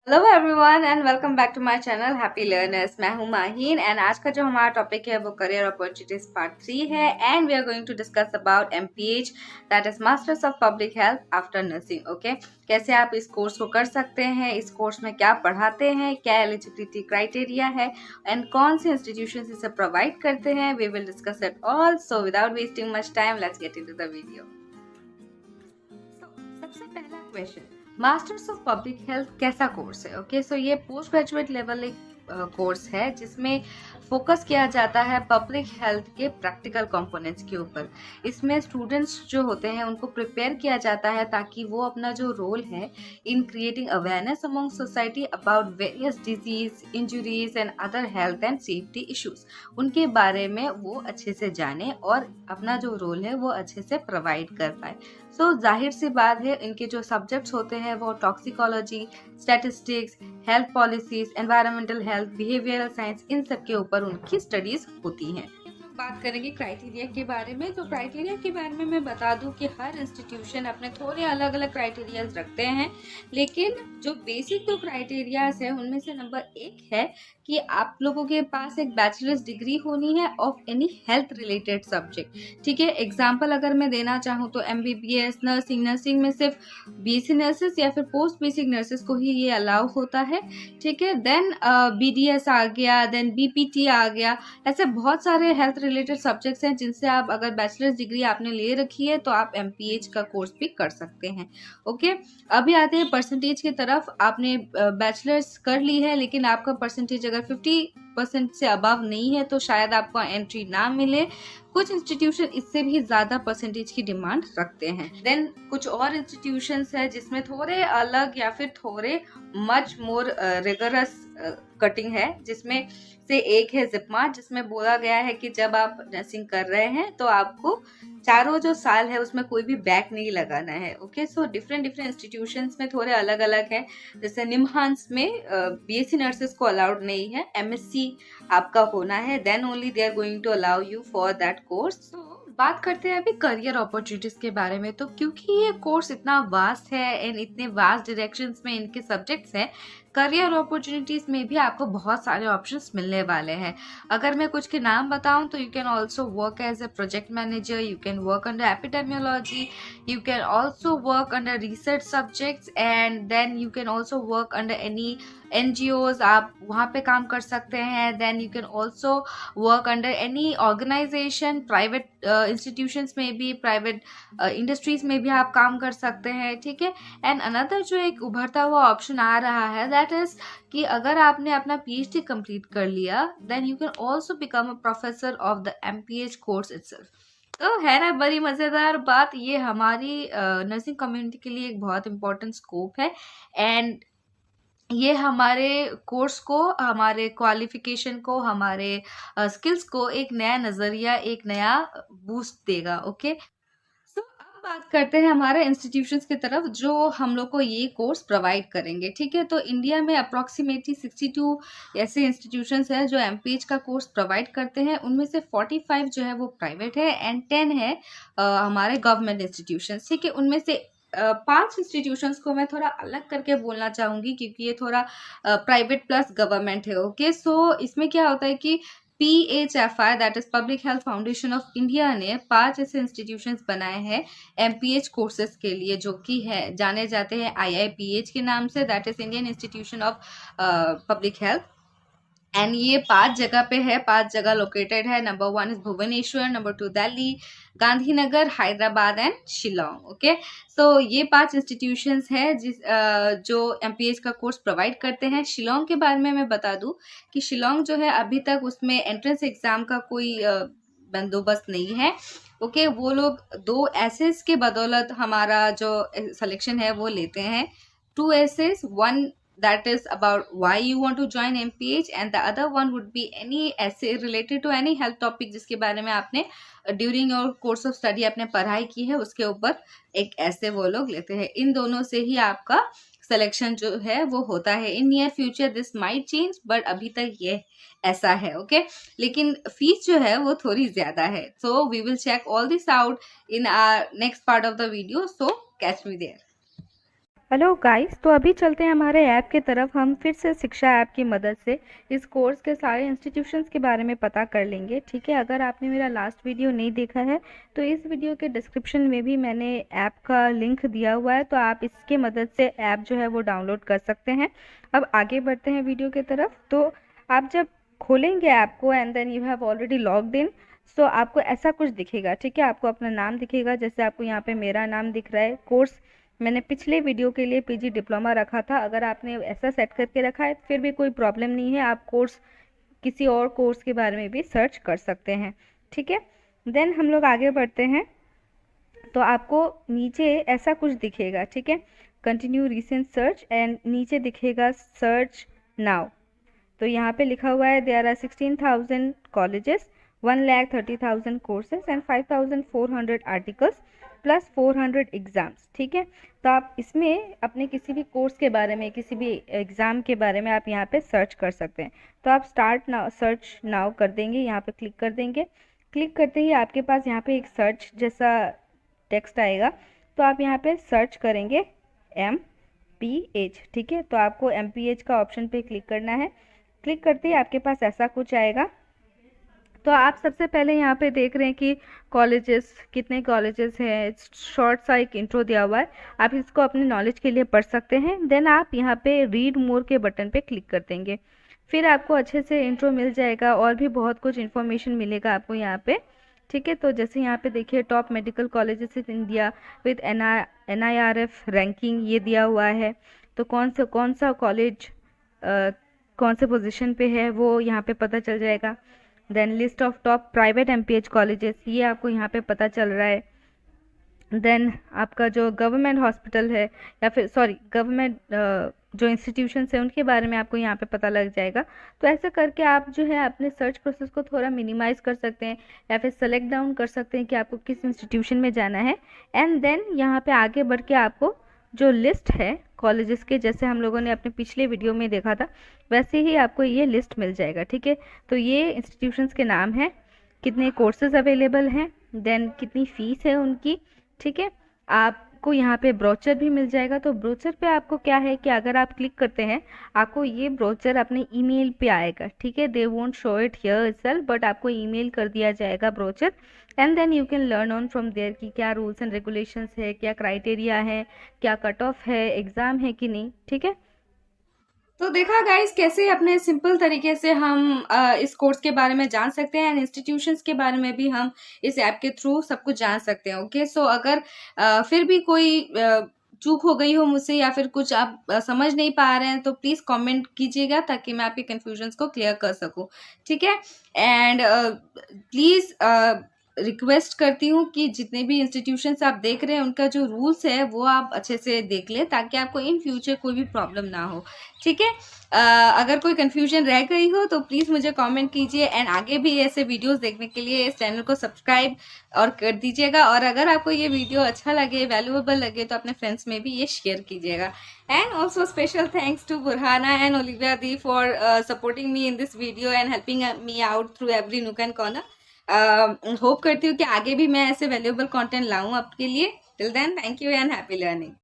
Hello everyone and welcome back to my channel happy learners. मैं हूं Maheen and आज का जो हमारा टॉपिक है वो करियर अपॉर्चुनिटीज पार्ट 3 है and we are going to discuss about MPH that is masters of public health after nursing. Okay, कैसे आप इस कोर्स को कर सकते हैं, इस कोर्स में क्या पढ़ाते हैं, क्या एलिजिबिलिटी क्राइटेरिया है एंड कौन से इंस्टीट्यूशन इसे प्रोवाइड करते हैं। We will discuss it all, so without wasting much time let's get into the video. सबसे पहला question, masters of public health कैसा कोर्स है? ओके, सो ये पोस्ट ग्रेजुएट लेवल एक कोर्स है जिसमें फोकस किया जाता है पब्लिक हेल्थ के प्रैक्टिकल कंपोनेंट्स के ऊपर। इसमें स्टूडेंट्स जो होते हैं उनको प्रिपेयर किया जाता है ताकि वो अपना जो रोल है in creating awareness among society about various disease, injuries and other health and safety issues, उनके बारे में वो अच्छे से जाने और अपना जो रोल है वो अच्छे से प्रोवाइड कर पाए। सो जाहिर सी बात है इनके जो सब्जेक्ट्स होते हैं वो toxicology, statistics, health policies, environmental health, behavioural science, इन सब के ऊपर उनकी स्टडीज होती हैं। बात करेंगे क्राइटेरिया के बारे में, तो क्राइटेरिया के बारे में मैं बता दूं कि हर इंस्टीट्यूशन अपने थोड़े अलग अलग क्राइटेरियाज रखते हैं, लेकिन जो बेसिक तो क्राइटेरियाज है उनमें से नंबर 1 है कि आप लोगों के पास एक बैचलर्स डिग्री होनी है of any health related subject. ठीक है, एग्जाम्पल अगर मैं देना चाहूँ तो एमबीबीएस, नर्सिंग में सिर्फ बीएससी नर्सेस या फिर पोस्ट बेसिक नर्सेस को ही ये अलाउ होता है। ठीक है, देन बीडीएस आ गया, देन बीपीटी आ गया। ऐसे बहुत सारे हेल्थ रिलेटेड सब्जेक्ट्स हैं जिनसे आप अगर बैचलर्स डिग्री आपने ले रखी है तो आप एमपीएच का कोर्स भी कर सकते हैं। ओके, अभी आते हैं परसेंटेज की तरफ। आपने बैचलर्स कर ली है लेकिन आपका परसेंटेज अगर 50% से अबव नहीं है तो शायद आपको एंट्री ना मिले। कुछ इंस्टीट्यूशन इससे भी ज्यादा परसेंटेज की डिमांड रखते हैं। देन कुछ और इंस्टीट्यूशंस है जिसमें थोड़े अलग या फिर थोड़े मच मोर रिगरस कटिंग है, जिसमें से एक है जिपमा, जिसमें बोला गया है कि जब आप नर्सिंग कर रहे हैं तो आपको चारों जो साल है उसमें कोई भी बैक नहीं लगाना है। Okay, so different different institutions में थोड़े अलग अलग है। जैसे निमहांस में बीएससी नर्सेस को अलाउड नहीं है, एमएससी आपका होना है, then only they are going to allow you for that course. बात करते हैं अभी करियर अपॉर्चुनिटीज के बारे में। तो क्योंकि ये कोर्स इतना वास्ट है एंड इतने वास्ट डायरेक्शंस में इनके सब्जेक्ट्स हैं, करियर अपॉर्चुनिटीज में भी आपको बहुत सारे ऑप्शंस मिलने वाले हैं। अगर मैं कुछ के नाम बताऊं तो you can also work as a project manager, you can work under epidemiology, you can also work under research subjects and then you can also work under any NGOs, आप वहाँ पे काम कर सकते हैं। Then you can also work under any organisation, private institutions में भी, private industries में भी आप काम कर सकते हैं। ठीक है, एंड अनदर जो एक उभरता हुआ ऑप्शन आ रहा है दैट इज कि अगर आपने अपना पीएचडी कंप्लीट कर लिया then you can also become a professor of the MPH course itself. तो है ना बड़ी मजेदार बात, ये हमारी नर्सिंग कम्युनिटी के लिए एक बहुत इंपॉर्टेंट स्कोप है एंड ये हमारे कोर्स को, हमारे क्वालिफिकेशन को, हमारे स्किल्स को एक नया नजरिया, एक नया बूस्ट देगा। ओके, तो अब बात करते हैं हमारे इंस्टीट्यूशंस की तरफ जो हम लोग को ये कोर्स प्रोवाइड करेंगे। ठीक है, तो इंडिया में अप्रोक्सीमेटली 62 ऐसे इंस्टीट्यूशंस हैं जो एमपीएच का कोर्स प्रोवाइड करते हैं। उनमें से 45 जो है वो प्राइवेट है एंड 10 है हमारे गवर्नमेंट इंस्टीट्यूशंस। ठीक है, उनमें से 5 इंस्टीट्यूशंस को मैं थोड़ा अलग करके बोलना चाहूंगी क्योंकि ये थोड़ा प्राइवेट प्लस गवर्नमेंट है। ओके, सो इसमें क्या होता है कि PHFI that is public health foundation of India ने 5 ऐसे इंस्टीट्यूशंस बनाए हैं एमपीएच कोर्सेज के लिए, जो कि है जाने जाते हैं IIPH के नाम से, that is Indian institution of public health. And ये 5 जगह पे है, 5 जगह लोकेटेड है। Number 1 is Bhubaneswar, number 2 Delhi, Gandhinagar, Hyderabad and Shillong. Okay, so ये 5 इंस्टीट्यूशंस है जो एमपीएच का कोर्स प्रोवाइड करते हैं। शिलोंग के बारे में मैं बता दूं कि शिलोंग जो है अभी तक उसमें एंट्रेंस एग्जाम का कोई बंदोबस्त नहीं है। ओके, वो लोग 2 एसेस के बदौलत हमारा जो सिलेक्शन है वो लेते हैं। 2 essays, one that is about why you want to join MPH and the other one would be any essay related to any health topic जिसके बारे में आपने during your course of study आपने पढ़ाई की है, उसके ऊपर एक ऐसे वो लोग लेते हैं। इन दोनों से ही आपका सिलेक्शन जो है वो होता है। In near future this might change but अभी तक ये ऐसा है। ओके, लेकिन फीस जो है वो थोड़ी ज्यादा है। So we will check all this out in our next part of the video, so catch me there. Hello guys, तो अभी चलते हैं हमारे ऐप की तरफ। हम फिर से शिक्षा ऐप की मदद से इस कोर्स के सारे इंस्टीट्यूशंस के बारे में पता कर लेंगे। ठीक है, अगर आपने मेरा लास्ट वीडियो नहीं देखा है तो इस वीडियो के डिस्क्रिप्शन में भी मैंने ऐप का लिंक दिया हुआ है, तो आप इसके मदद से ऐप जो है वो डाउनलोड कर सकते हैं। अब आगे बढ़ते हैं वीडियो की तरफ। तो आप जब खोलेंगे ऐप को and then you have already logged in, so आपको ऐसा कुछ दिखेगा। ठीक है, आपको अपना नाम दिखेगा, जैसे आपको यहाँ पे मेरा नाम दिख रहा है। कोर्स मैंने पिछले वीडियो के लिए पीजी डिप्लोमा रखा था। अगर आपने ऐसा सेट करके रखा है फिर भी कोई प्रॉब्लम नहीं है, आप कोर्स किसी और कोर्स के बारे में भी सर्च कर सकते हैं। ठीक है, देन हम लोग आगे बढ़ते हैं। तो आपको नीचे ऐसा कुछ दिखेगा। ठीक है, कंटिन्यू रिसेंट सर्च एंड नीचे दिखेगा सर्च नाउ। तो यहाँ पे लिखा हुआ है there are 16,000 colleges, 1,30,000 courses and 5,400 articles plus 400 exams. ठीक है, तो आप इसमें अपने किसी भी कोर्स के बारे में, किसी भी एग्ज़ाम के बारे में आप यहाँ पे सर्च कर सकते हैं। तो आप स्टार्ट नाउ, सर्च नाउ कर देंगे, यहाँ पे क्लिक कर देंगे। क्लिक करते ही आपके पास यहाँ पे एक सर्च जैसा टेक्स्ट आएगा, तो आप यहाँ पे सर्च करेंगे MPH। ठीक है, तो आपको MPH का ऑप्शन पे क्लिक करना है। क्लिक करते ही आपके पास ऐसा कुछ आएगा। तो आप सबसे पहले यहाँ पे देख रहे हैं कि कॉलेजेस, कितने कॉलेजेस हैं, शॉर्ट सा एक इंट्रो दिया हुआ है। आप इसको अपने नॉलेज के लिए पढ़ सकते हैं। देन आप यहाँ पे रीड मोर के बटन पे क्लिक कर देंगे, फिर आपको अच्छे से इंट्रो मिल जाएगा और भी बहुत कुछ इन्फॉर्मेशन मिलेगा आपको यहाँ पे। ठीक है, तो जैसे यहाँ पे देखिए top medical colleges in India with NIRF ranking ये दिया हुआ है। तो कौन सा कॉलेज कौन से पोजीशन पे है वो यहाँ पे पता चल जाएगा। Then list of top private MPH colleges ये आपको यहाँ पे पता चल रहा है। देन आपका जो गवर्नमेंट हॉस्पिटल है या फिर सॉरी गवर्नमेंट जो इंस्टीट्यूशंस हैं उनके बारे में आपको यहाँ पे पता लग जाएगा। तो ऐसे करके आप जो है अपने सर्च प्रोसेस को थोड़ा मिनिमाइज़ कर सकते हैं या फिर सेलेक्ट डाउन कर सकते हैं कि आपको किस इंस्टीट्यूशन में जाना है। एंड देन यहाँ पे आगे बढ़ के आपको जो लिस्ट है कॉलेजेस के, जैसे हम लोगों ने अपने पिछले वीडियो में देखा था वैसे ही आपको ये लिस्ट मिल जाएगा। ठीक है, तो ये इंस्टीट्यूशंस के नाम हैं, कितने कोर्सेज अवेलेबल हैं, देन कितनी फ़ीस है उनकी। ठीक है, आपको यहाँ पे ब्रोचर भी मिल जाएगा। तो ब्रोचर पे आपको क्या है कि अगर आप क्लिक करते हैं आपको ये ब्रोचर अपने ईमेल पे आएगा। ठीक है, they won't show it here itself but आपको ईमेल कर दिया जाएगा brochure. And then you can learn on from there कि क्या रूल्स एंड रेगुलेशंस है, क्या क्राइटेरिया है, क्या कट ऑफ है, एग्ज़ाम है कि नहीं। ठीक है, तो देखा गाइस कैसे अपने सिंपल तरीके से हम इस कोर्स के बारे में जान सकते हैं एंड इंस्टीट्यूशंस के बारे में भी हम इस ऐप के थ्रू सब कुछ जान सकते हैं। ओके, सो अगर फिर भी कोई चूक हो गई हो मुझसे या फिर कुछ आप समझ नहीं पा रहे हैं तो प्लीज़ कमेंट कीजिएगा ताकि मैं आपके कन्फ्यूजन्स को क्लियर कर सकूं। ठीक है, एंड प्लीज़ रिक्वेस्ट करती हूँ कि जितने भी इंस्टीट्यूशंस आप देख रहे हैं उनका जो रूल्स है वो आप अच्छे से देख लें ताकि आपको इन फ्यूचर कोई भी प्रॉब्लम ना हो। ठीक है, अगर कोई कन्फ्यूजन रह गई हो तो प्लीज़ मुझे कमेंट कीजिए एंड आगे भी ऐसे वीडियोस देखने के लिए इस चैनल को सब्सक्राइब और कर दीजिएगा। और अगर आपको ये वीडियो अच्छा लगे, वैल्यूएबल लगे तो अपने फ्रेंड्स में भी ये शेयर कीजिएगा। And also special thanks to Burhana and Olivia di for supporting me in this video and helping me out through every nook and corner. Hope करती हूँ कि आगे भी मैं ऐसे वैल्यूएबल कंटेंट लाऊं आपके लिए। Till then thank you and happy learning.